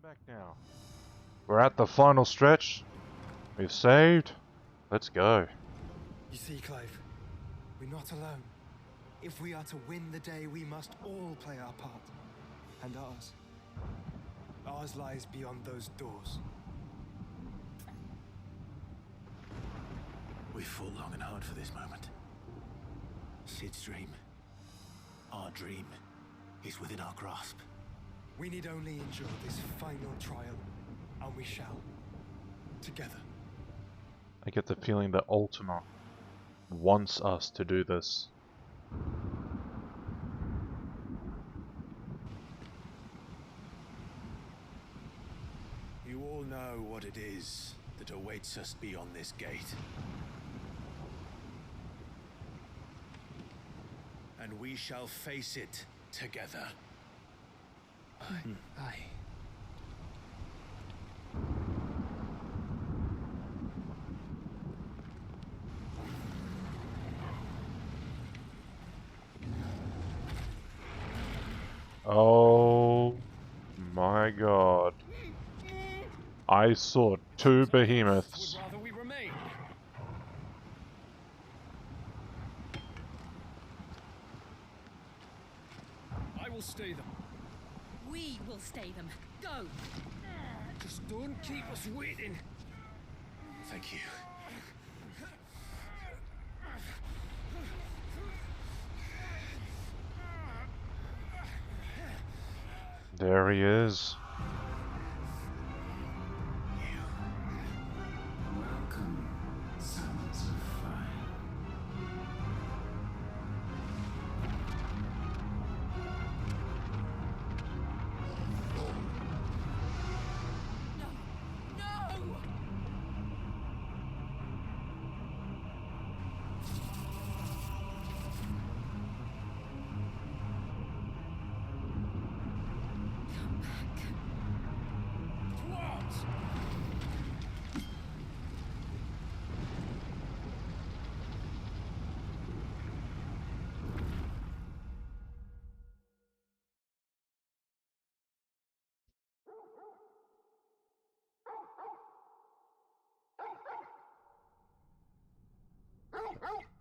I'm back now. We're at the final stretch. We've saved. Let's go. You see, Clive, we're not alone. If we are to win the day, we must all play our part. And ours lies beyond those doors. We fought long and hard for this moment. Sid's dream, our dream, is within our grasp. We need only endure this final trial, and we shall. Together. I get the feeling that Ultima wants us to do this. You all know what it is that awaits us beyond this gate. And we shall face it together. Aye. Oh my god. I saw two behemoths. Would rather we remain. I will stay them. We will stay them. Go! Just don't keep us waiting. Thank you. There he is. Welcome, sons of fire. No! Come back. What?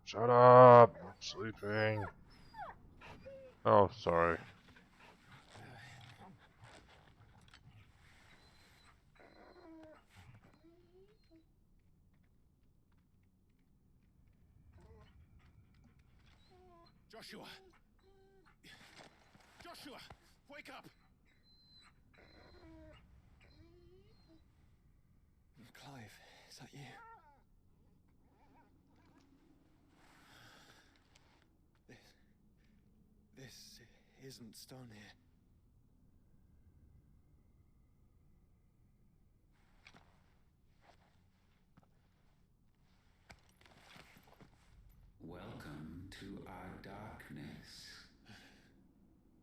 Shut up! I'm sleeping. Oh, sorry. Joshua! Joshua! Wake up! Clive, is that you? This isn't stone here. Welcome to our darkness.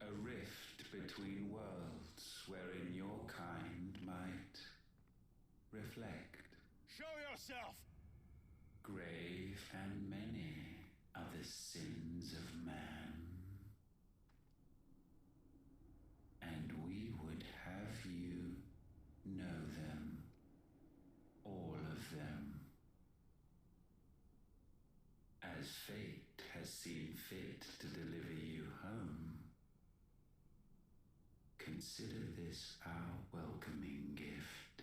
A rift between worlds wherein your kind might reflect. Show yourself! Grave and many are the sins of man. And we would have you know them. All of them. As fate has seen fit to deliver you home, consider this our welcoming gift.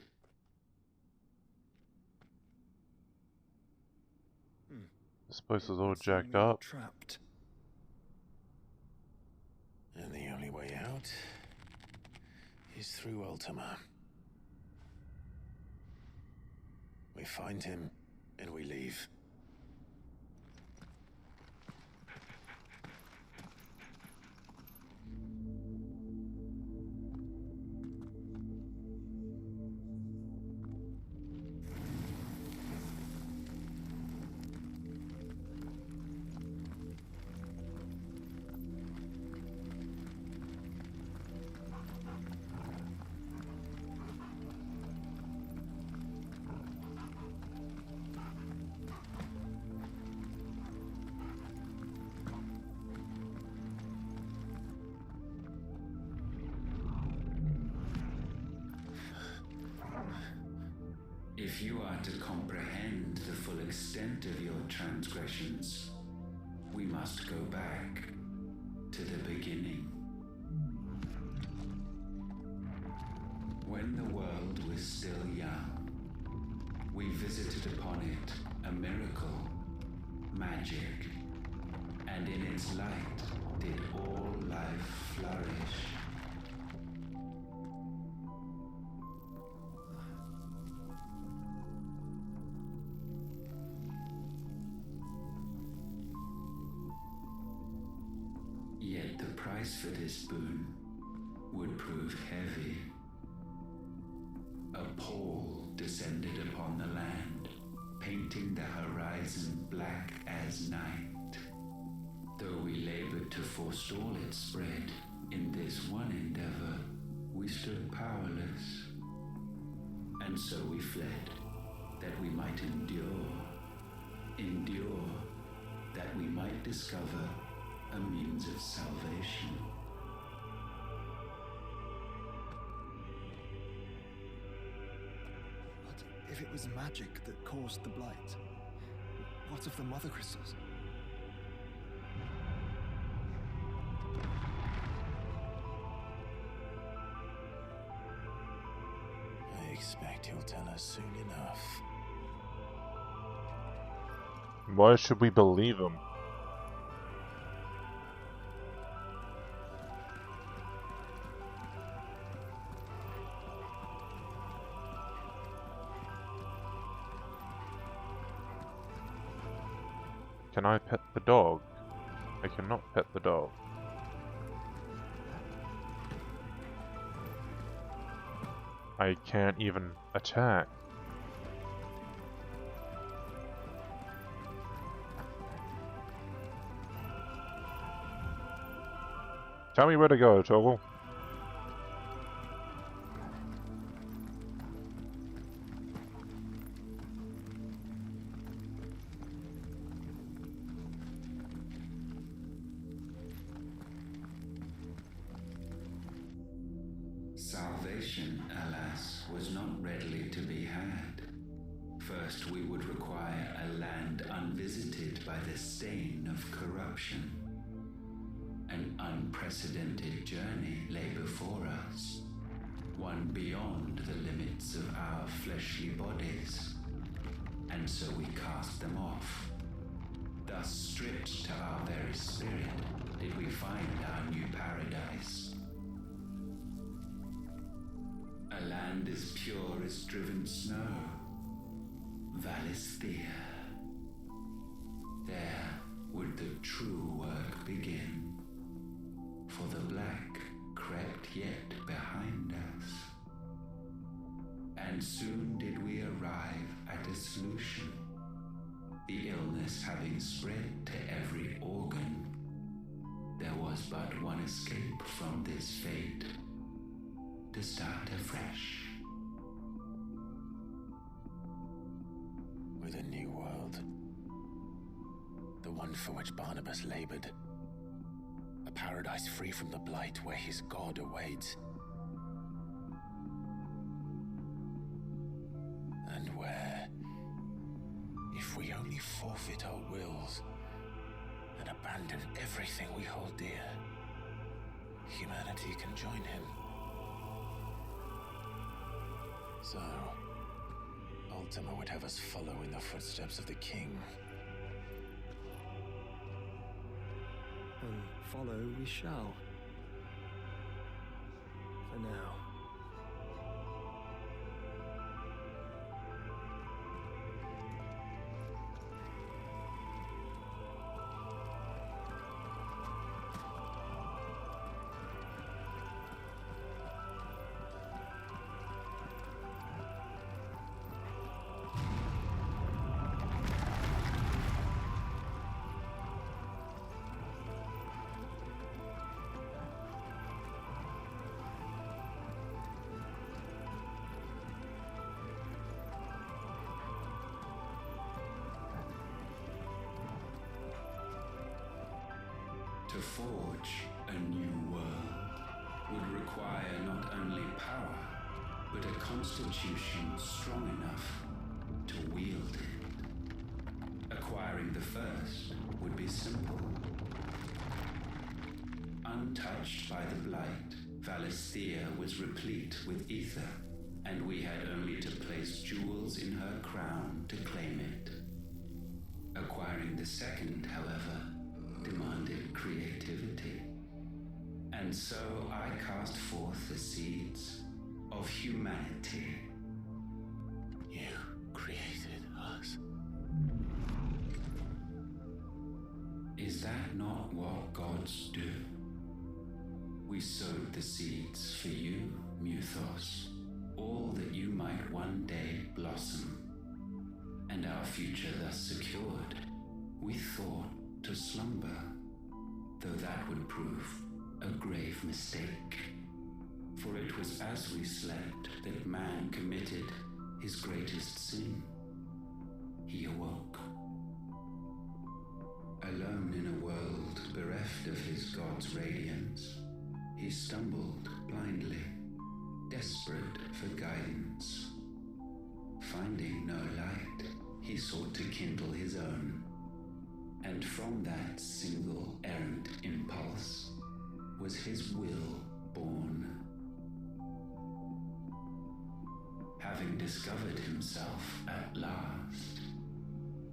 This place is all Would seem jacked we are up. Trapped. And the only way out is through Ultima. We find him and we leave. If you are to comprehend the full extent of your transgressions, we must go back to the beginning. When the world was still young, we visited upon it a miracle, magic, and in its light did all life flourish. Yet the price for this boon would prove heavy. A pall descended upon the land, painting the horizon black as night. Though we labored to forestall its spread, in this one endeavor we stood powerless. And so we fled, that we might endure, that we might discover a means of salvation. But if it was magic that caused the blight, what of the mother crystals? I expect he'll tell us soon enough. Why should we believe him? Can I pet the dog? I cannot pet the dog. I can't even attack. Tell me where to go, Toggle. Salvation, alas, was not readily to be had. First, we would require a land unvisited by the stain of corruption. An unprecedented journey lay before us, one beyond the limits of our fleshly bodies. And so we cast them off. Thus, stripped to our very spirit, did we find our new paradise. A land as pure as driven snow, Valisthea. There would the true work begin, for the black crept yet behind us. And soon did we arrive at a solution, the illness having spread to every organ. There was but one escape from this fate, to start afresh. With a new world. The one for which Barnabas labored. A paradise free from the blight where his God awaits. And where, if we only forfeit our wills and abandon everything we hold dear, humanity can join him. So, Ultima would have us follow in the footsteps of the king. And follow we shall. For now. To forge a new world would require not only power, but a constitution strong enough to wield it. Acquiring the first would be simple. Untouched by the blight, Valisthea was replete with ether, and we had only to place jewels in her crown to claim it. Acquiring the second, however, demanded creativity. And so I cast forth the seeds of humanity. You created us. Is that not what gods do? We sowed the seeds for you, Muthos, all that you might one day blossom. And our future thus secured, we thought to slumber, though that would prove a grave mistake. For it was as we slept that man committed his greatest sin. He awoke. Alone in a world bereft of his god's radiance, he stumbled blindly, desperate for guidance. Finding no light, he sought to kindle his own, and from that single errant impulse was his will born. Having discovered himself at last,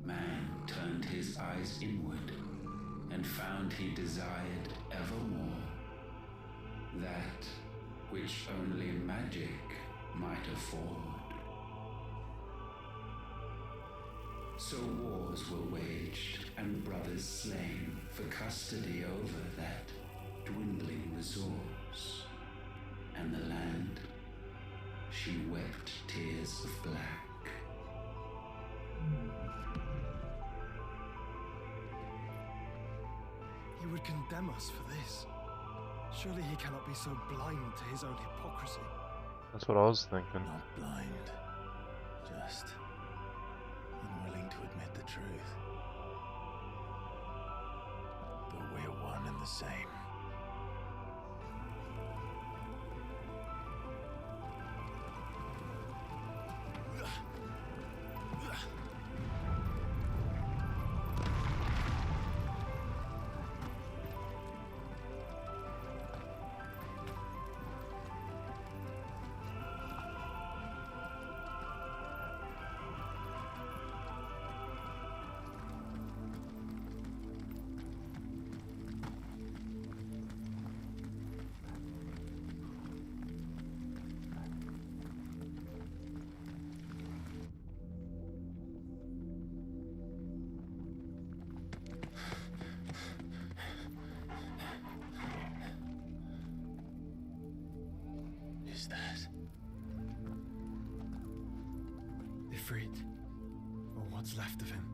man turned his eyes inward and found he desired evermore that which only magic might afford. So wars were waged and brothers slain for custody over that dwindling resource, and the land, she wept tears of black. He would condemn us for this. Surely he cannot be so blind to his own hypocrisy. That's what I was thinking. Not blind, just unwilling to admit the truth. But we're one and the same. Is that Ifrit, or what's left of him.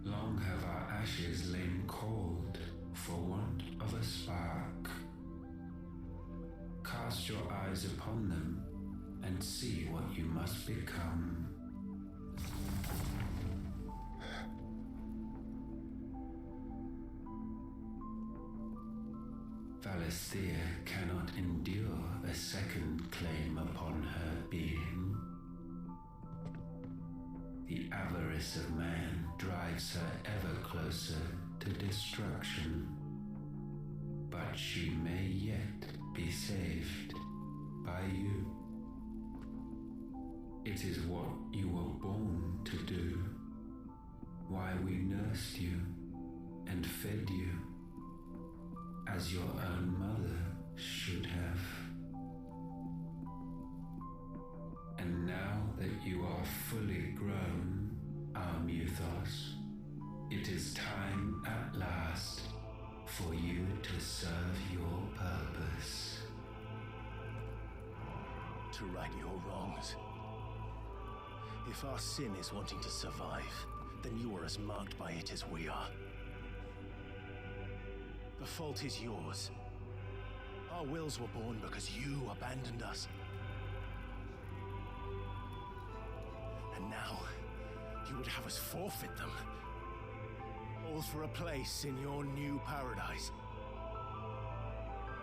Long have our ashes lain cold for want of a spark. Cast your eyes upon them and see what you must become. Valisthea cannot endure a second claim upon her being. The avarice of man drives her ever closer to destruction. But she may yet be saved by you. It is what you were born to do, why we nursed you and fed you, as your own mother should have. And now that you are fully grown, our Muthos, it is time at last for you to serve your purpose. to right your wrongs? If our sin is wanting to survive, then you are as marked by it as we are. The fault is yours. Our wills were born because you abandoned us. And now, you would have us forfeit them. All for a place in your new paradise.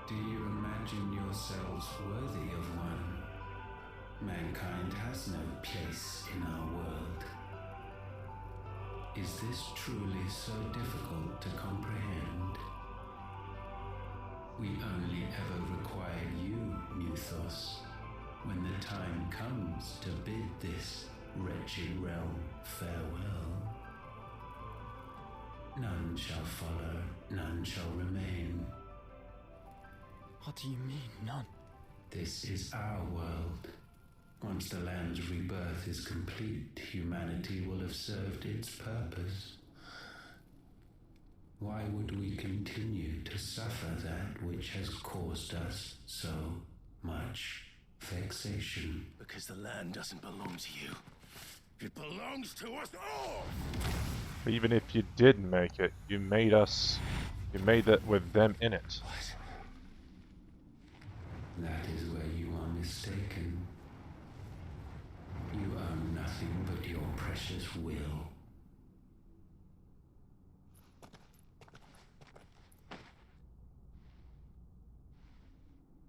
Do you imagine yourselves worthy of one? Mankind has no place in our world. Is this truly so difficult to comprehend? We only ever require you, Muthos, when the time comes to bid this wretched realm farewell. None shall follow, none shall remain. What do you mean, none? This is our world. Once the land's rebirth is complete, humanity will have served its purpose. Why would we continue to suffer that which has caused us so much vexation? Because the land doesn't belong to you. It belongs to us all! But even if you did make it, you made that with them in it. What? That is where you are mistaken. You own nothing but your precious will.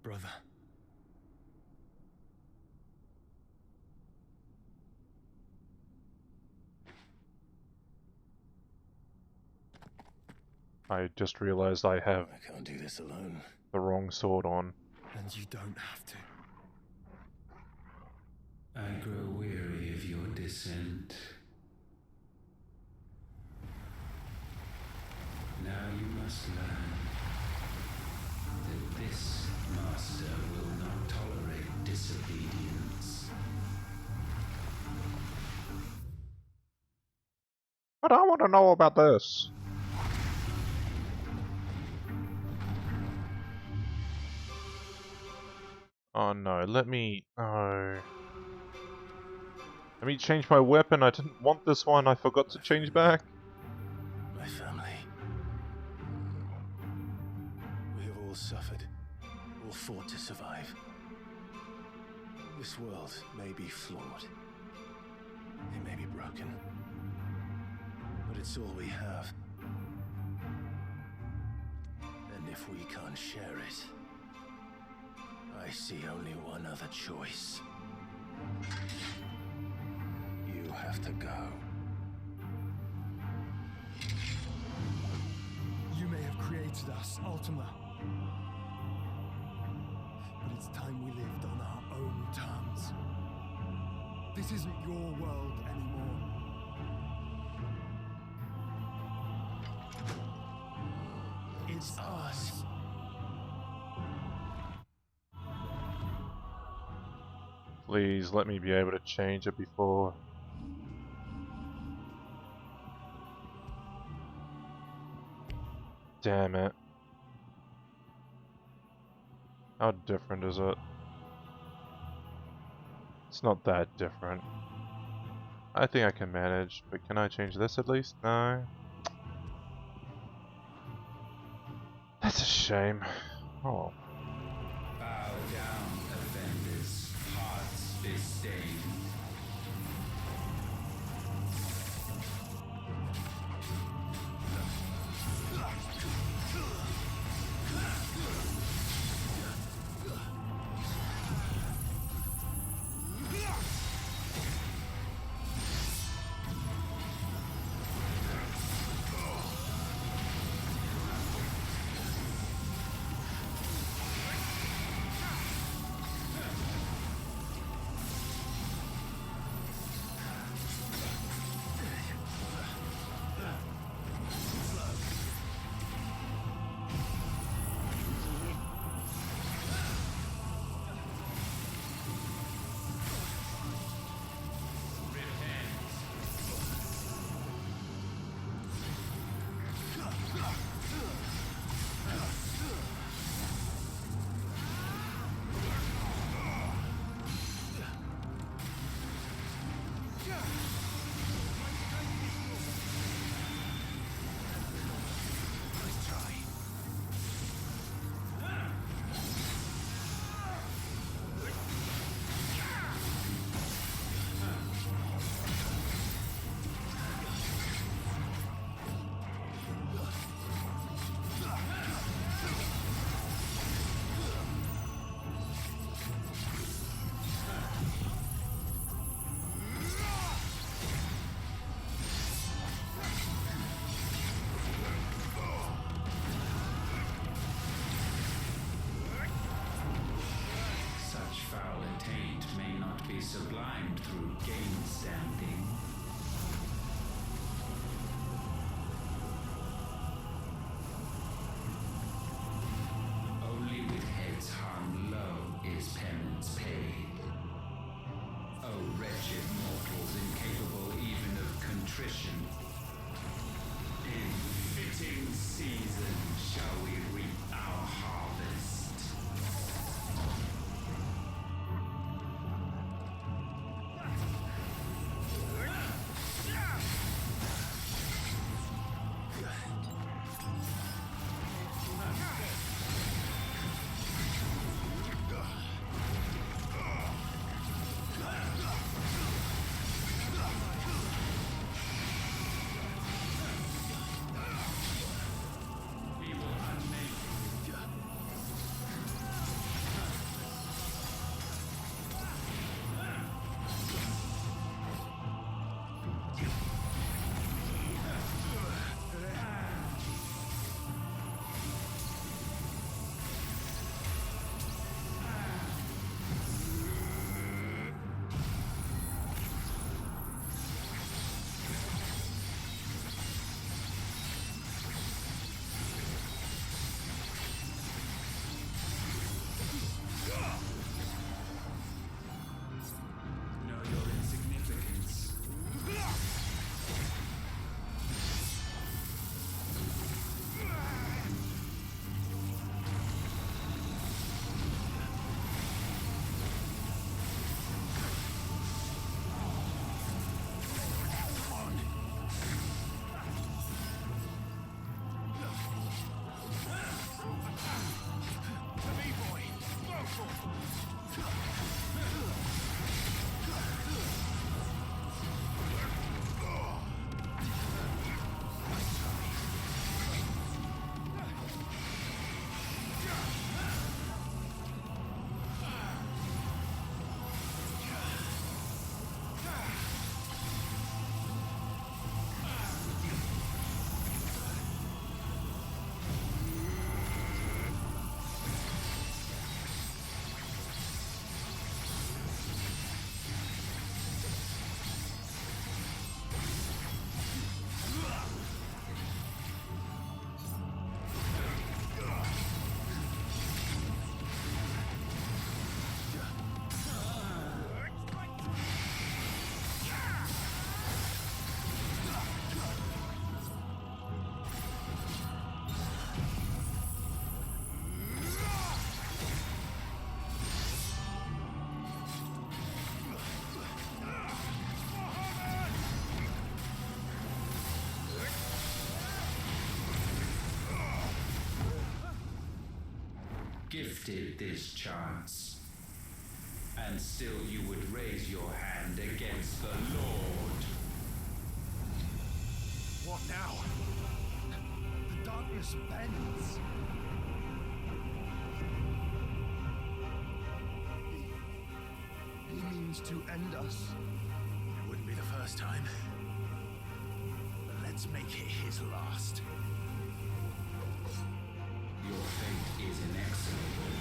Brother. I just realized I have I can't do this alone. the wrong sword on. And you don't have to. I grow weary of your dissent. Now you must learn that this master will not tolerate disobedience. But I want to know about this. Oh no, let me change my weapon. I didn't want this one. I forgot to change back. My family. We have all suffered, all fought to survive. This world may be flawed. It may be broken. But it's all we have. And if we can't share it, I see only one other choice. You have to go. You may have created us, Ultima. But it's time we lived on our own terms. This isn't your world anymore. It's ours. Please let me be able to change it before. Damn it. How different is it? It's not that different. I think I can manage, but can I change this at least? No. That's a shame. Oh. Bow down, offenders, hearts disdained. sublimed through gain-standing. Only with heads hung low is penance paid. O wretched mortals incapable even of contrition. In fitting season shall we reap our harvest. Gifted this chance, and still you would raise your hand against the Lord. What now? The darkness bends. He means to end us. It wouldn't be the first time. But let's make it his last. Your fate is inexorable.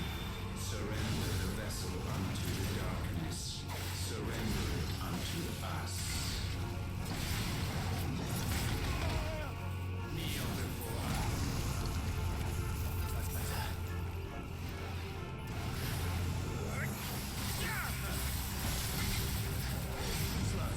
Surrender the vessel unto the darkness. Surrender it unto us. Kneel before us. That's better. Slow.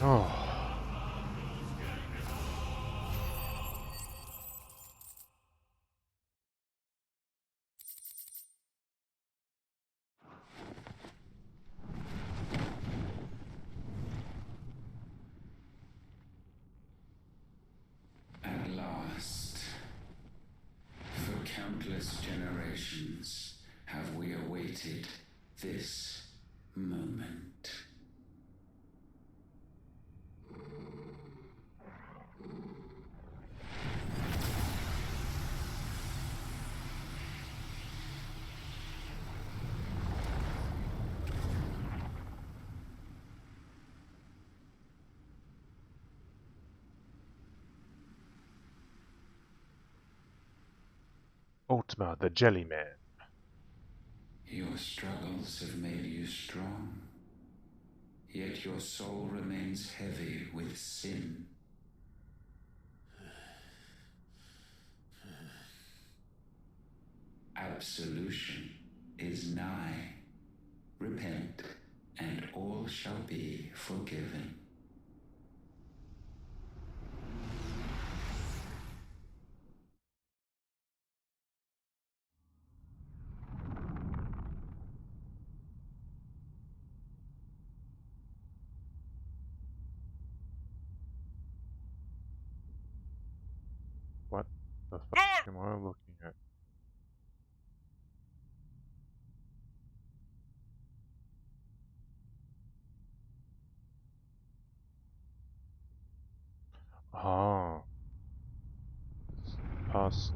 Oh. At last, for countless generations, have we awaited this moment. Ultima, the Jelly Man. Your struggles have made you strong, yet your soul remains heavy with sin. Absolution is nigh. Repent, and all shall be forgiven. What the fuck am I looking at? Ah. Past.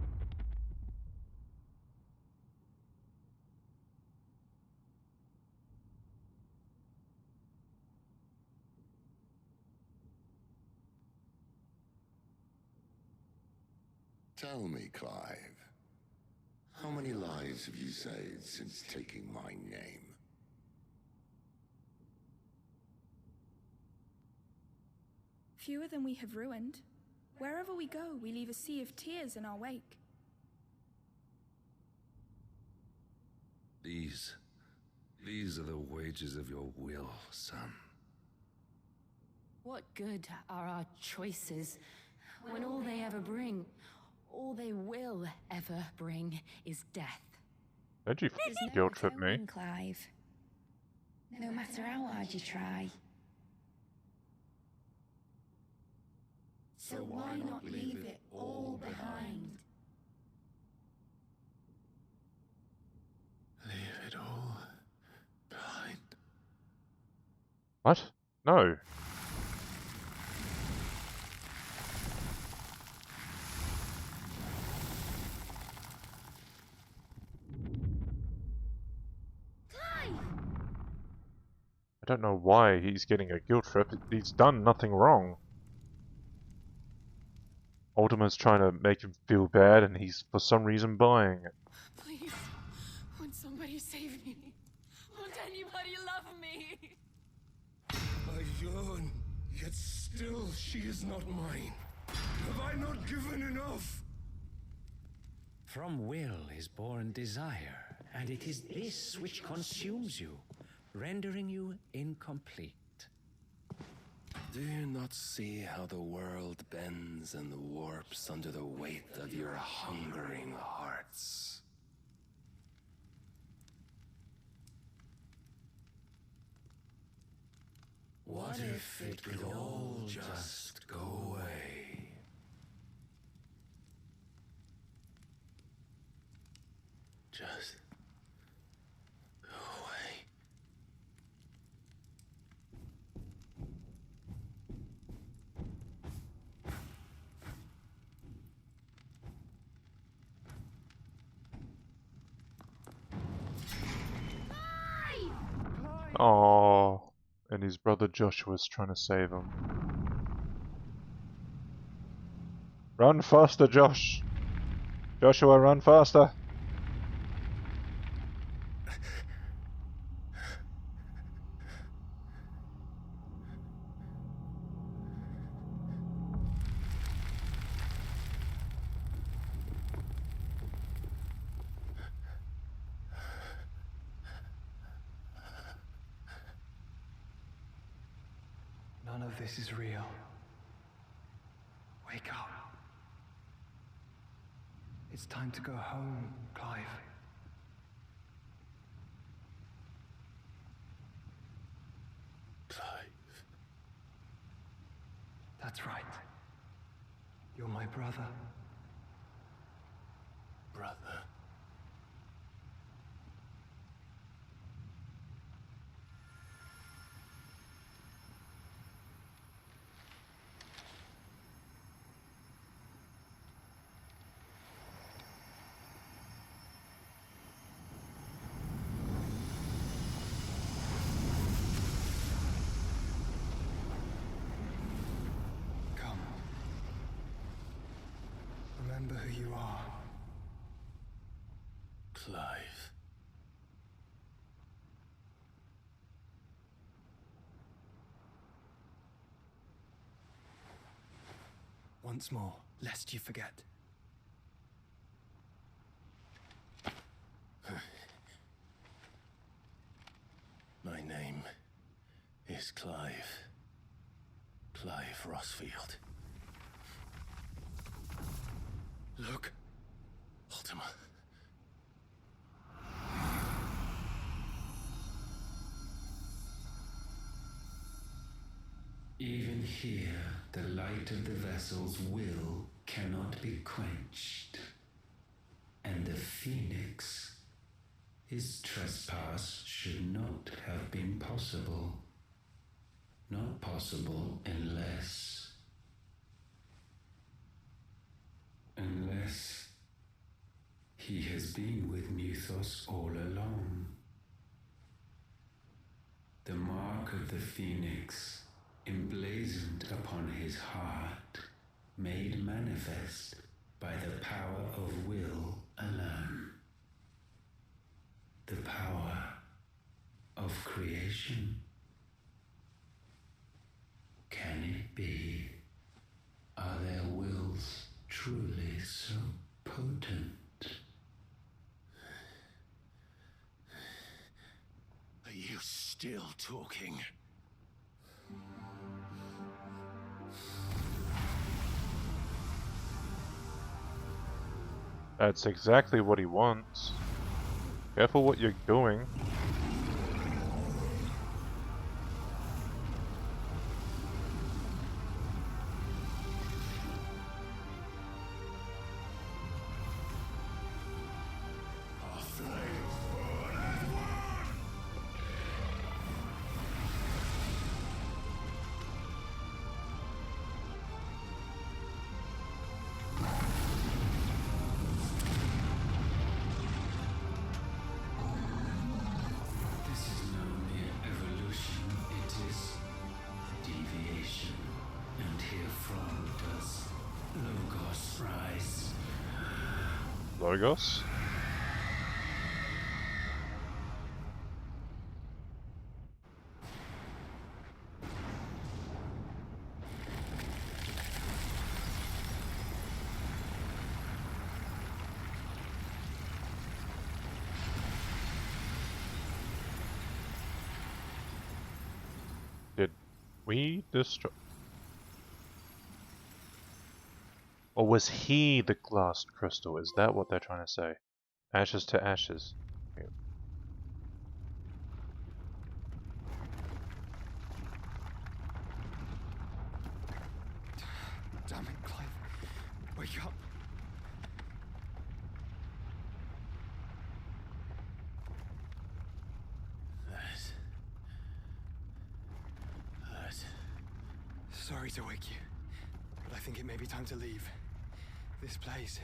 Tell me, Clive, how many lives have you saved since taking my name? Fewer than we have ruined. Wherever we go, we leave a sea of tears in our wake. These are the wages of your will, son. What good are our choices when all they ever bring, all they will ever bring, is death? Don't you There's no guilt trip me? atoning, Clive. No matter how hard you try. So why not leave it all behind? Leave it all behind. What? No. I don't know why he's getting a guilt trip. He's done nothing wrong. Ultima's trying to make him feel bad, and he's for some reason buying it. Please, won't somebody save me? Won't anybody love me? I yearn, yet still she is not mine. Have I not given enough? From will is born desire, and it is this which consumes you, rendering you incomplete. Do you not see how the world bends and warps under the weight of your hungering hearts? What if it could all just go away? Just go away. Aww. And his brother Joshua's trying to save him. Run faster, Josh! Joshua, run faster! None of this is real. Wake up. It's time to go home, Clive. Clive. That's right. You're my brother. Brother. Come. Remember who you are. Clive. Once more, lest you forget. My name is Clive. Clive Rossfield. Look. Ultima. Even here, the light of the vessel's will cannot be quenched. And the Phoenix, his trespass should not have been possible. Not possible unless he has been with Muthos all along. The mark of the Phoenix, emblazoned upon his heart, made manifest by the power of will alone. The power of creation. Can it be? Are their wills truly so potent? Are you still talking? That's exactly what he wants. Careful what you're doing. Logos? Did we destroy? Or was he the glass crystal? Is that what they're trying to say? Ashes to ashes. Okay. Damn it, Clive. Wake up. That. Sorry to wake you, but I think it may be time to leave. This place.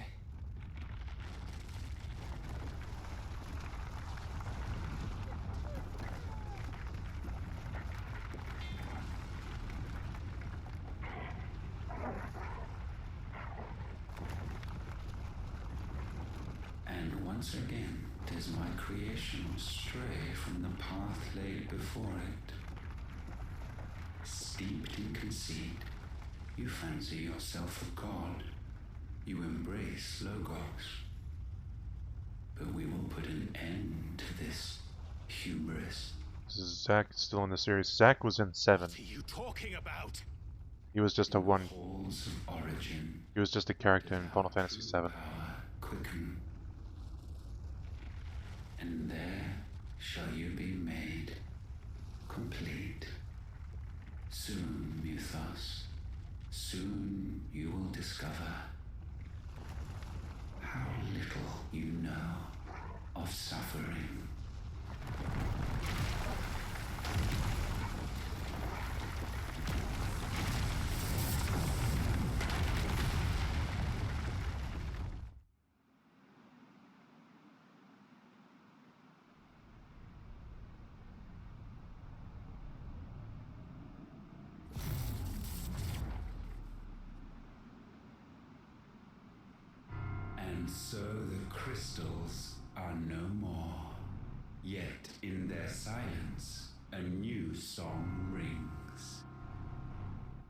And once again, does my creation stray from the path laid before it? Steeped in conceit, you fancy yourself a god. You embrace Logos. But we will put an end to this hubris Zack is still in the series. Zack was in 7. What are you talking about? He was just a one. Halls of origin, He was just a character in Final Fantasy true 7. power quicken, and there shall you be made complete. Soon, Mythos, soon you will discover how little you know of suffering. And so the crystals are no more. Yet in their silence, a new song rings.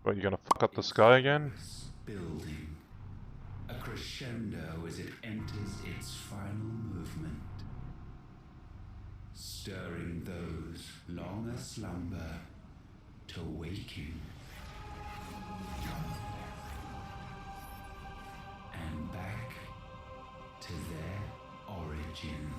What, you gonna fuck up the sky again? Building. A crescendo as it enters its final movement. Stirring those long aslumber to waking. And back to their origin.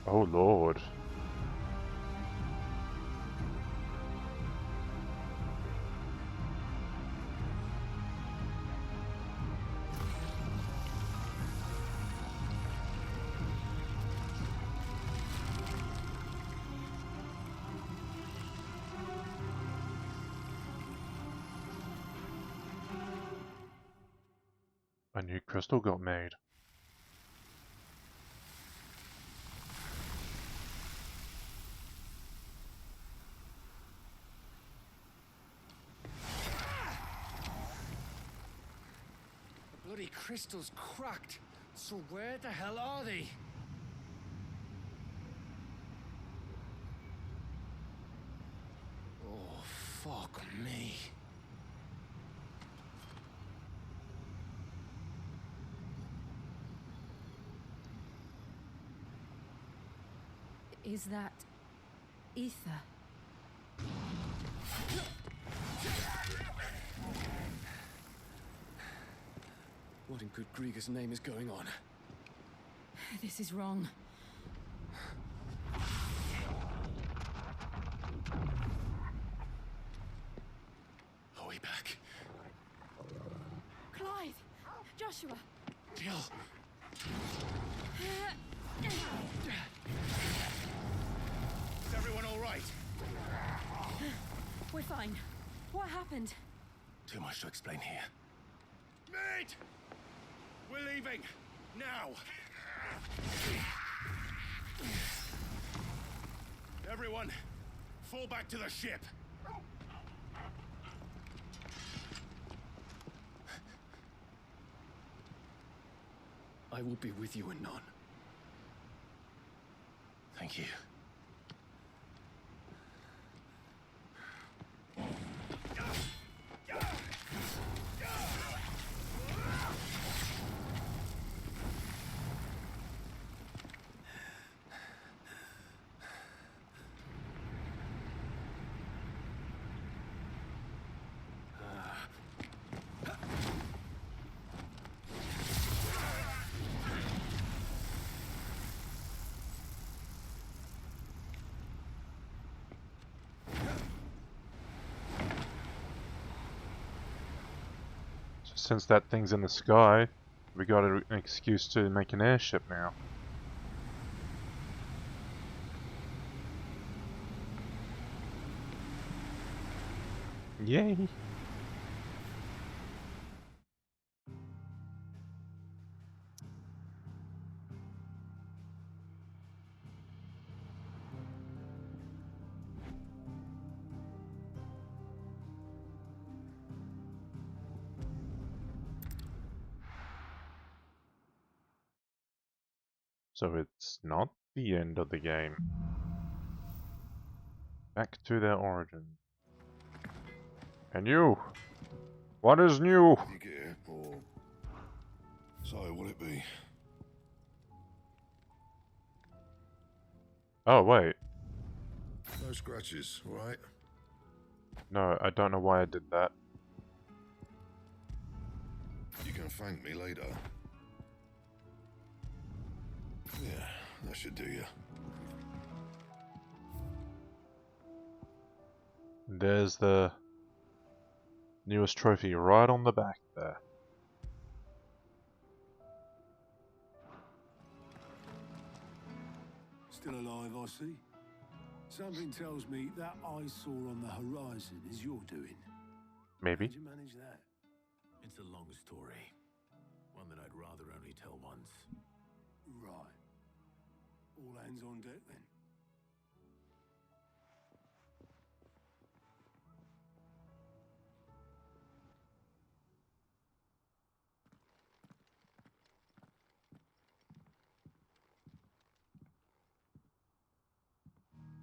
Oh lord. A new crystal got made. The bloody crystal's cracked. So where the hell are they? Oh, fuck me. Is that ether? What in good Grieger's name is going on? This is wrong. Are we back? Clive! Joshua! Jill! Is everyone all right? We're fine. What happened? Too much to explain here. Mate! We're leaving! Now! Everyone, fall back to the ship! I will be with you anon. Thank you. Since that thing's in the sky, we got an excuse to make an airship now. Yay! So it's not the end of the game. Back to their origin. And you! What is new? You get it, or so will it be? Oh, wait. No scratches, right? No, I don't know why I did that. You can thank me later. Yeah, that should do you. There's the newest trophy right on the back there. Still alive, I see. Something tells me that eyesore on the horizon is your doing. Maybe. How'd you manage that? It's a long story. One that I'd rather only tell once. Right. All hands on deck then.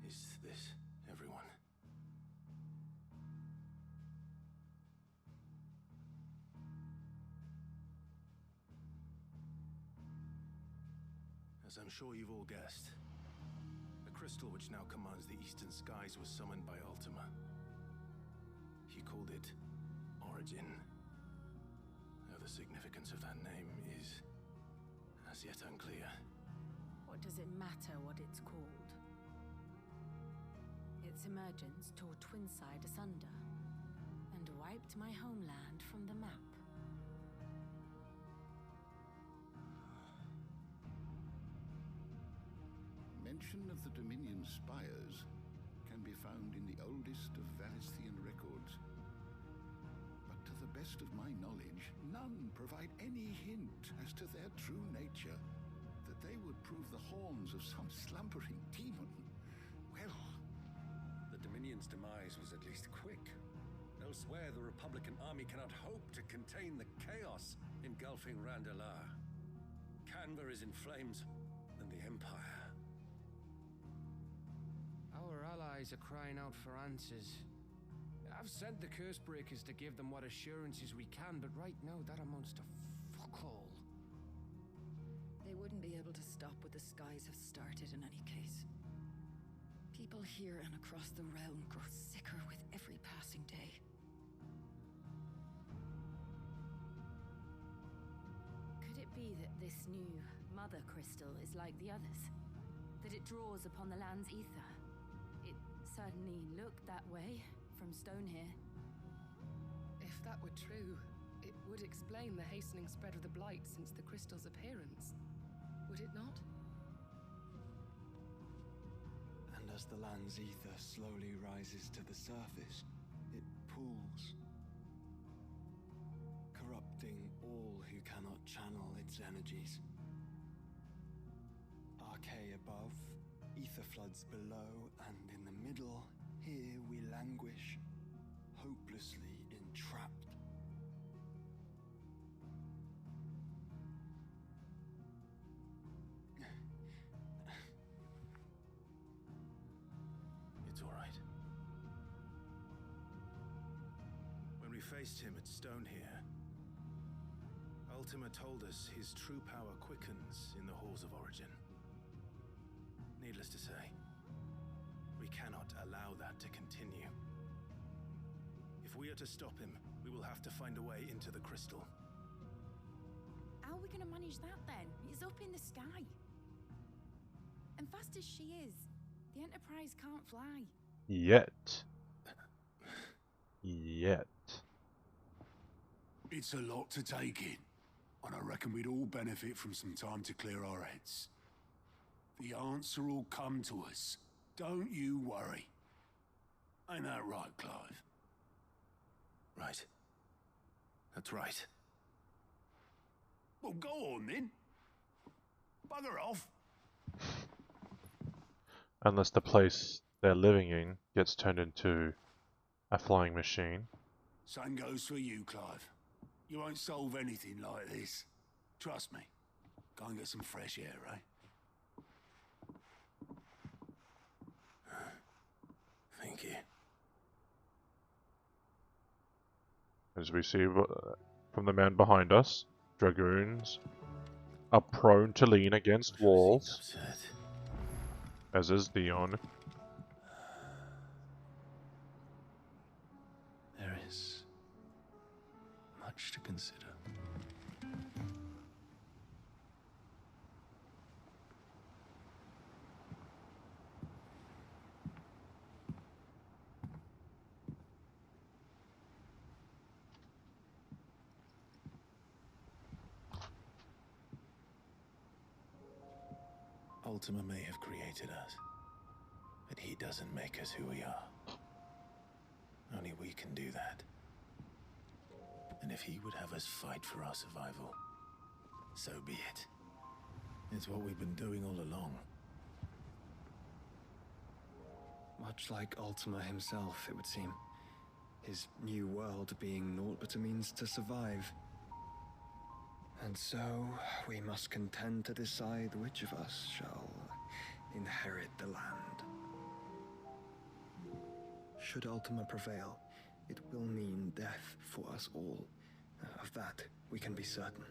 Is this everyone? As I'm sure you've all guessed, the crystal which now commands the eastern skies was summoned by Ultima. He called it Origin. Though the significance of that name is as yet unclear. What does it matter what it's called? Its emergence tore Twinside asunder and wiped my homeland from the map. Mention of the Dominion spires can be found in the oldest of Valisthian records. But to the best of my knowledge, none provide any hint as to their true nature, that they would prove the horns of some slumbering demon. Well, the Dominion's demise was at least quick. Elsewhere, the Republican army cannot hope to contain the chaos engulfing Randalar. Canva is in flames, and the Empire. Our allies are crying out for answers. I've sent the Cursebreakers to give them what assurances we can, but right now that amounts to fuck all. They wouldn't be able to stop what the skies have started in any case. People here and across the realm grow sicker with every passing day. Could it be that this new mother crystal is like the others? That it draws upon the land's ether? It certainly looked that way from stone here. If that were true, it would explain the hastening spread of the blight since the crystal's appearance. Would it not? And as the land's ether slowly rises to the surface, it pools, corrupting all who cannot channel its energies. Archay above, ether floods below, and in the middle, here we languish, hopelessly entrapped. It's all right. When we faced him at Stone here, Ultima told us his true power quickens in the halls of Origin. Needless to say, we cannot allow that to continue. If we are to stop him, we will have to find a way into the crystal. How are we going to manage that then? It's up in the sky. And fast as she is, the Enterprise can't fly. Yet. Yet. It's a lot to take in, and I reckon we'd all benefit from some time to clear our heads. The answer will come to us. Don't you worry. Ain't that right, Clive? Right. That's right. Well, go on then. Bugger off. Unless the place they're living in gets turned into a flying machine. Same goes for you, Clive. You won't solve anything like this. Trust me. Go and get some fresh air, eh? Thank you. As we see from the man behind us, dragoons are prone to lean against walls, as is Dion. There is much to consider. Ultima may have created us, but he doesn't make us who we are. Only we can do that. And if he would have us fight for our survival, so be it. It's what we've been doing all along. Much like Ultima himself, it would seem. His new world being naught but a means to survive. And so, we must contend to decide which of us shall inherit the land. Should Ultima prevail, it will mean death for us all. Of that, we can be certain.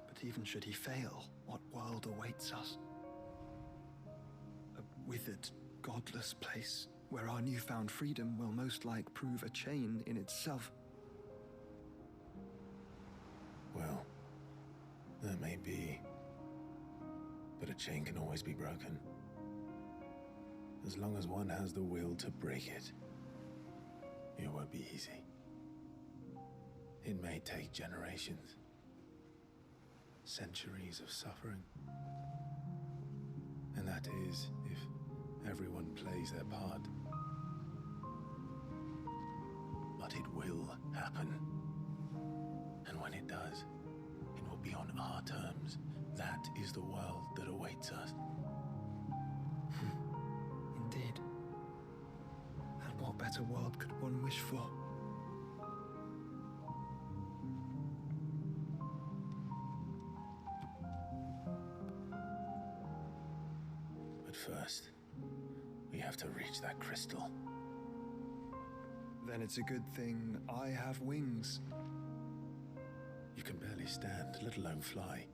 But even should he fail, what world awaits us? A withered, godless place where our newfound freedom will most like prove a chain in itself. Well, that may be. But a chain can always be broken. As long as one has the will to break it, it won't be easy. It may take generations, centuries of suffering. And that is if everyone plays their part. But it will happen. And when it does, it will be on our terms. That is the world that awaits us. Indeed. And what better world could one wish for? But first, we have to reach that crystal. Then it's a good thing I have wings. You can barely stand, let alone fly.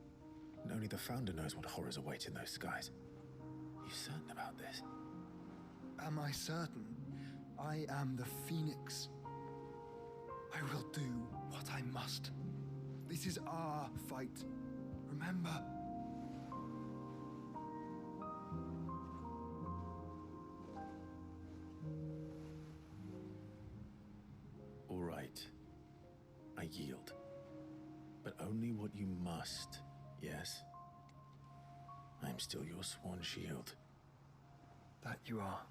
And only the Founder knows what horrors await in those skies. You certain about this? Am I certain? I am the Phoenix. I will do what I must. This is our fight. Remember? All right. I yield. But only what you must, yes? I'm still your swan shield. That you are.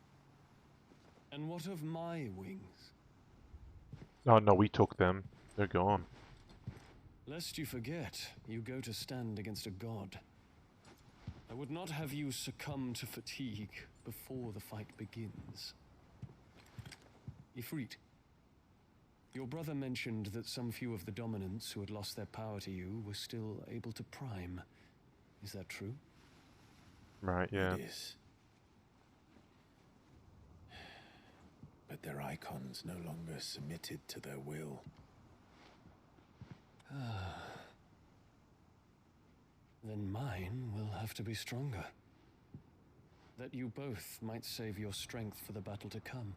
And what of my wings? Oh no, we took them. They're gone. Lest you forget, you go to stand against a god. I would not have you succumb to fatigue before the fight begins. Ifrit, your brother mentioned that some few of the dominants who had lost their power to you were still able to prime. Is that true? Right, yeah. It is. But their icons no longer submitted to their will. Then mine will have to be stronger. That you both might save your strength for the battle to come.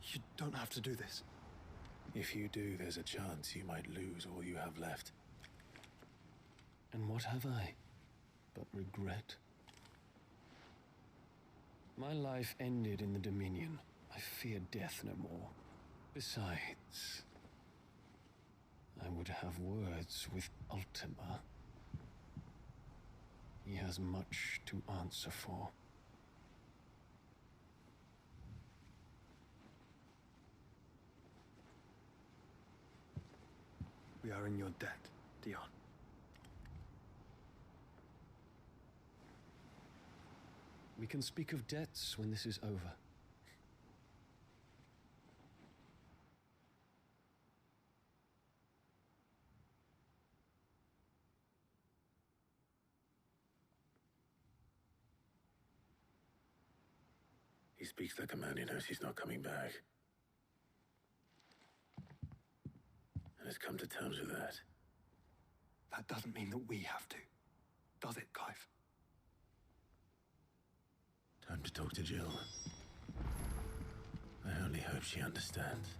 You don't have to do this. If you do, there's a chance you might lose all you have left. And what have I but regret? My life ended in the Dominion. I fear death no more. Besides, I would have words with Ultima. He has much to answer for. We are in your debt, Dion. We can speak of debts when this is over. speaks like a man who knows he's not coming back. And has come to terms with that. That doesn't mean that we have to, does it, Clive? Time to talk to Jill. I only hope she understands.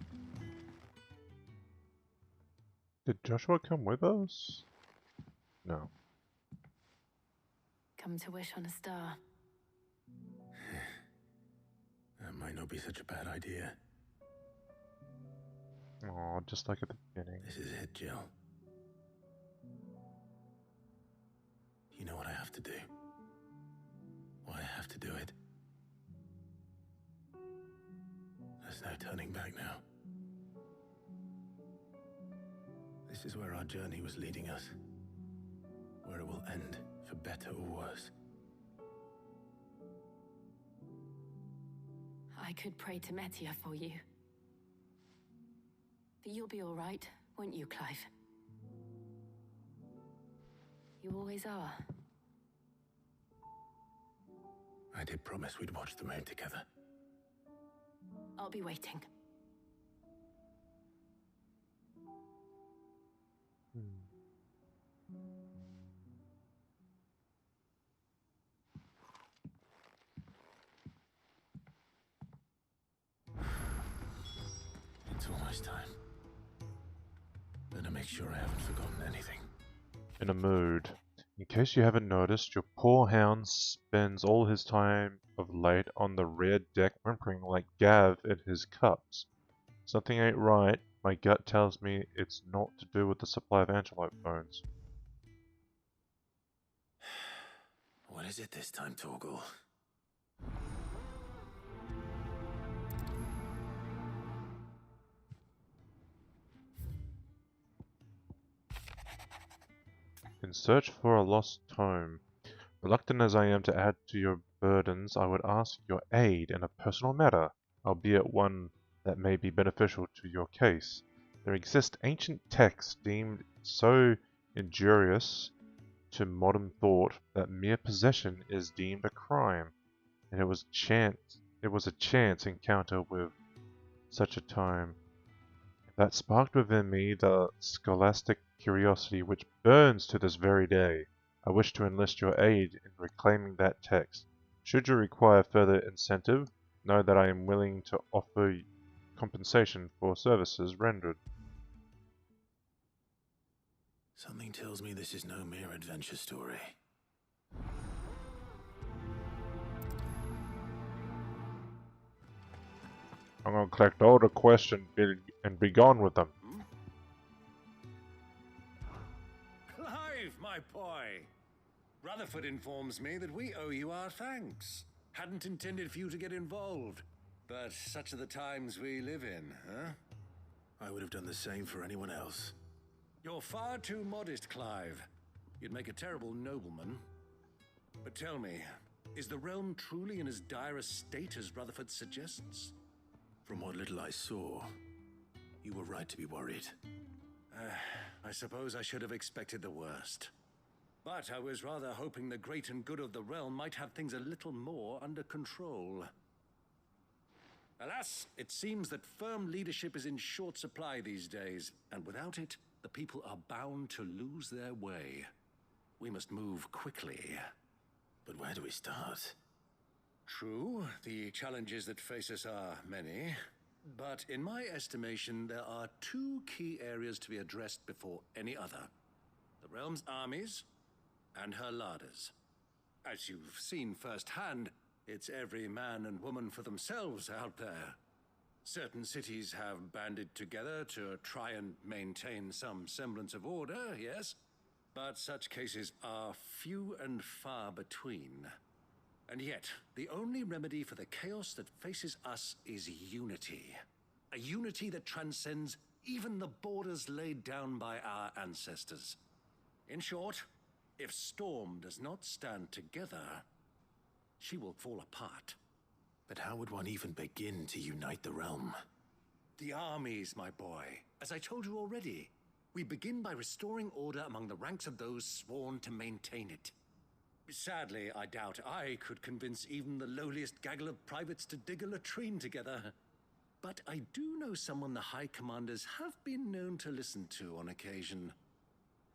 Did Joshua come with us? No. Come to wish on a star. That might not be such a bad idea. Oh, just like at the beginning. This is it, Jill. You know what I have to do. Why I have to do it. There's no turning back now. This is where our journey was leading us. Where it will end, for better or worse. I could pray to Metia for you. But you'll be all right, won't you, Clive? You always are. I did promise we'd watch the moon together. I'll be waiting. It's almost time. Better make sure I haven't forgotten anything. In a mood. In case you haven't noticed, your poor hound spends all his time of late on the rear deck whimpering like Gav in his cups. Something ain't right. My gut tells me it's not to do with the supply of antelope bones. What is it this time, Torgal? In search for a lost tome. Reluctant as I am to add to your burdens, I would ask your aid in a personal matter, albeit one that may be beneficial to your case. There exist ancient texts deemed so injurious to modern thought that mere possession is deemed a crime, and it was a chance encounter with such a tome that sparked within me the scholastic curiosity which burns to this very day. I wish to enlist your aid in reclaiming that text. Should you require further incentive, know that I am willing to offer compensation for services rendered. Something tells me this is no mere adventure story. I'm gonna collect all the questions and be gone with them. Clive, my boy! Rutherford informs me that we owe you our thanks. Hadn't intended for you to get involved, but such are the times we live in, huh? I would have done the same for anyone else. You're far too modest, Clive. You'd make a terrible nobleman. But tell me, is the realm truly in as dire a state as Rutherford suggests? From what little I saw, you were right to be worried. I suppose I should have expected the worst. But I was rather hoping the great and good of the realm might have things a little more under control. Alas, it seems that firm leadership is in short supply these days, and without it, the people are bound to lose their way. We must move quickly. But where do we start? True, the challenges that face us are many, but in my estimation, there are two key areas to be addressed before any other. The realm's armies and her larders. As you've seen firsthand, it's every man and woman for themselves out there. Certain cities have banded together to try and maintain some semblance of order, yes, but such cases are few and far between. And yet, the only remedy for the chaos that faces us is unity. A unity that transcends even the borders laid down by our ancestors. In short, if Storm does not stand together, she will fall apart. But how would one even begin to unite the realm? The armies, my boy. As I told you already, we begin by restoring order among the ranks of those sworn to maintain it. Sadly, I doubt I could convince even the lowliest gaggle of privates to dig a latrine together. But I do know someone the High Commanders have been known to listen to on occasion.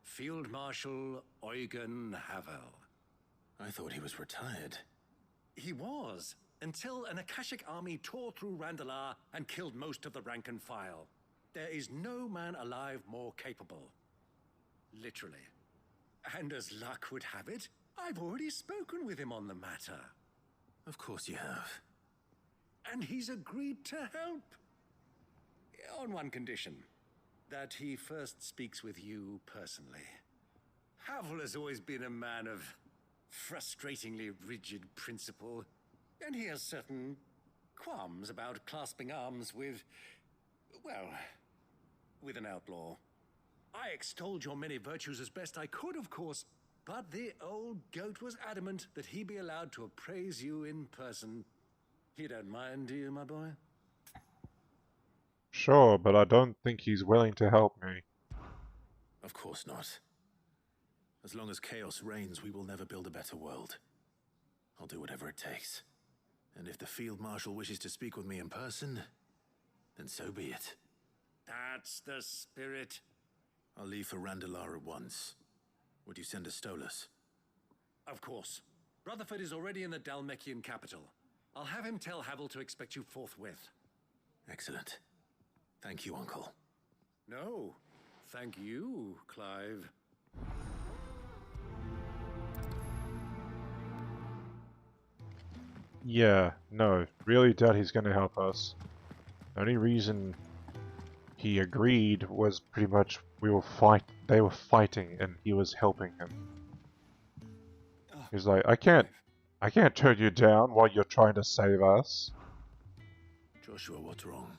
Field Marshal Eugen Havel. I thought he was retired. He was, until an Akashic army tore through Randalar and killed most of the rank and file. There is no man alive more capable. Literally. And as luck would have it, I've already spoken with him on the matter. Of course you have. And he's agreed to help. On one condition. That he first speaks with you personally. Havel has always been a man of frustratingly rigid principle, and he has certain qualms about clasping arms with, well, with an outlaw. I extolled your many virtues as best I could, of course, but the old goat was adamant that he be allowed to appraise you in person. You don't mind, do you, my boy? Sure, but I don't think he's willing to help me. Of course not. As long as chaos reigns, we will never build a better world. I'll do whatever it takes. And if the Field Marshal wishes to speak with me in person, then so be it. That's the spirit. I'll leave for Randalar at once. Would you send a Stolas? Of course. Rutherford is already in the Dalmekian capital. I'll have him tell Havel to expect you forthwith. Excellent. Thank you, Uncle. No, thank you, Clive. Yeah, no, really doubt he's gonna help us. The only reason he agreed was pretty much they were fighting and he was helping him. He's like, I can't turn you down while you're trying to save us. Joshua, what's wrong?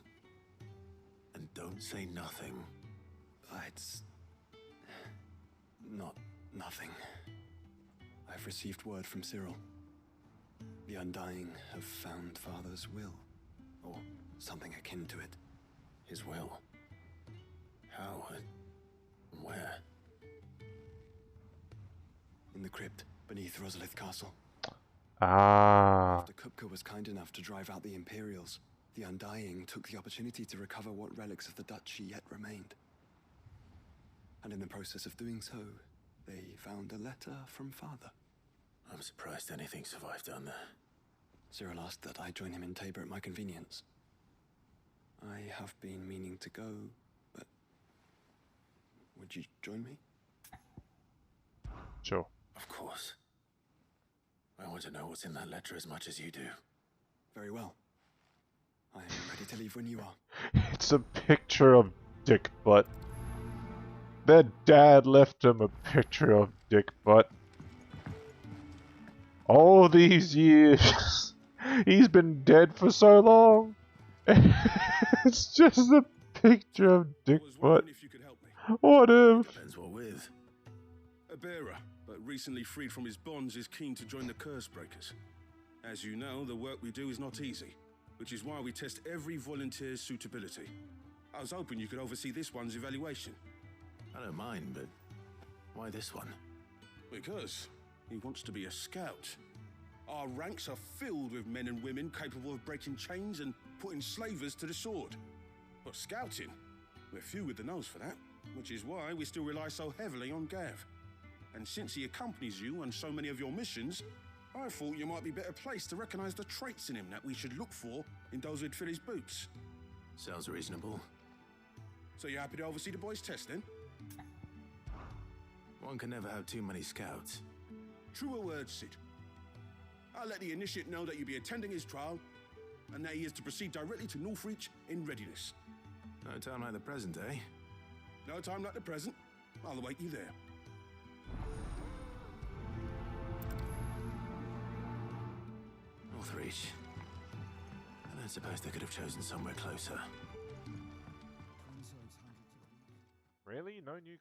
And don't say nothing. It's not nothing. I've received word from Cyril. The Undying have found Father's will, or something akin to it. His will? How and where? In the crypt beneath Rosalith Castle. Ah. After Kupka was kind enough to drive out the Imperials, the Undying took the opportunity to recover what relics of the duchy yet remained. And in the process of doing so, they found a letter from Father. I'm surprised anything survived down there. Cyril asked that I join him in Tabor at my convenience. I have been meaning to go, but would you join me? Sure. Of course. I want to know what's in that letter as much as you do. Very well. I am ready to leave when you are. It's a picture of Dick Butt. Their dad left him a picture of Dick Butt. All these years, he's been dead for so long. It's just a picture of Dick Butt. What if? Depends what with. A bearer, but recently freed from his bonds, is keen to join the Cursebreakers. As you know, the work we do is not easy, which is why we test every volunteer's suitability. I was hoping you could oversee this one's evaluation. I don't mind, but why this one? Because he wants to be a scout. Our ranks are filled with men and women capable of breaking chains and putting slavers to the sword. But scouting, we're few with the nose for that, which is why we still rely so heavily on Gav. And since he accompanies you on so many of your missions, I thought you might be better placed to recognize the traits in him that we should look for in those who'd fill his boots. Sounds reasonable. So you happy to oversee the boys' test, then? One can never have too many scouts. Truer words, Sid. I'll let the initiate know that you'll be attending his trial, and that he is to proceed directly to Northreach in readiness. No time like the present, eh? No time like the present. I'll await you there. Northreach. I don't suppose they could have chosen somewhere closer. Really? No new